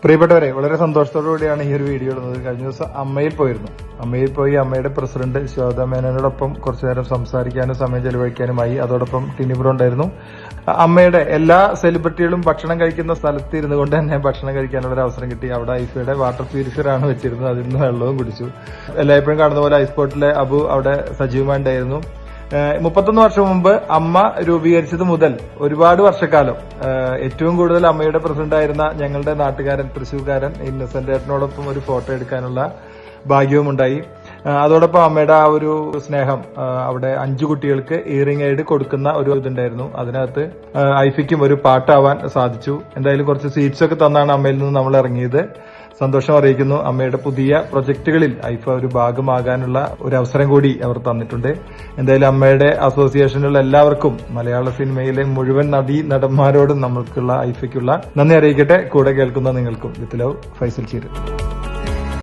പ്രിയപ്പെട്ടവരെ, വളരെ സന്തോഷത്തോടുകൂടിയാണ് ഈ ഒരു വീഡിയോ ഇടുന്നത്. കഴിഞ്ഞ ദിവസം അമ്മയിൽ പോയിരുന്നു. അമ്മയിൽ പോയി അമ്മയുടെ പ്രസിഡന്റ് ശ്വേത മേനോനോടൊപ്പം കുറച്ചു നേരം സംസാരിക്കാനും സമയം ചെലവഴിക്കാനുമായി. അതോടൊപ്പം ടിനിബ്രോ ഉണ്ടായിരുന്നു. അമ്മയുടെ എല്ലാ സെലിബ്രിറ്റികളും ഭക്ഷണം കഴിക്കുന്ന സ്ഥലത്ത് ഇരുന്നു കൊണ്ട് തന്നെ ഭക്ഷണം കഴിക്കാനുള്ള ഒരു അവസരം കിട്ടി. അവിടെ ഐഫയുടെ വാട്ടർ പ്യൂരിഫയർ ആണ് വെച്ചിരുന്നത്. അതിൽ നിന്ന് വെള്ളവും കുടിച്ചു. എല്ലായ്പ്പോഴും കാണുന്ന പോലെ ഐസ് ബോട്ടിലെ അബു അവിടെ സജീവമായിട്ടുണ്ടായിരുന്നു. 31 വർഷം മുമ്പ് അമ്മ രൂപീകരിച്ചത് മുതൽ ഒരുപാട് വർഷക്കാലം ഏറ്റവും കൂടുതൽ അമ്മയുടെ പ്രസിഡന്റായിരുന്ന ഞങ്ങളുടെ നാട്ടുകാരൻ തൃശ്ശൂർക്കാരൻ ഇന്നസെന്റ് ഏട്ടനോടൊപ്പം ഒരു ഫോട്ടോ എടുക്കാനുള്ള ഭാഗ്യവും ഉണ്ടായി. അതോടൊപ്പം അമ്മയുടെ ആ ഒരു സ്നേഹം അവിടെ 5 കുട്ടികൾക്ക് ഇയറിംഗ് എയ്ഡ് കൊടുക്കുന്ന ഒരു ഇതുണ്ടായിരുന്നു. അതിനകത്ത് ഐഫിക്കും ഒരു പാട്ടാവാൻ സാധിച്ചു. എന്തായാലും കുറച്ച് സ്വീറ്റ്സ് ഒക്കെ തന്നാണ് അമ്മയിൽ നിന്ന് നമ്മൾ ഇറങ്ങിയത്. സന്തോഷം അറിയിക്കുന്നു. അമ്മയുടെ പുതിയ പ്രൊജക്ടുകളിൽ ഐഫ ഒരു ഭാഗമാകാനുള്ള ഒരു അവസരം കൂടി അവർ തന്നിട്ടുണ്ട്. എന്തായാലും അമ്മയുടെ അസോസിയേഷനിലുള്ള എല്ലാവർക്കും, മലയാള സിനിമയിലെ മുഴുവൻ നടന്മാരോടും നമ്മൾക്കുള്ള ഐഫയ്ക്കുള്ള നന്ദി അറിയിക്കട്ടെ. കൂടെ കേൾക്കുന്ന നിങ്ങൾക്കും. വിത്ത് ലവ്, ഫൈസൽ ചീര.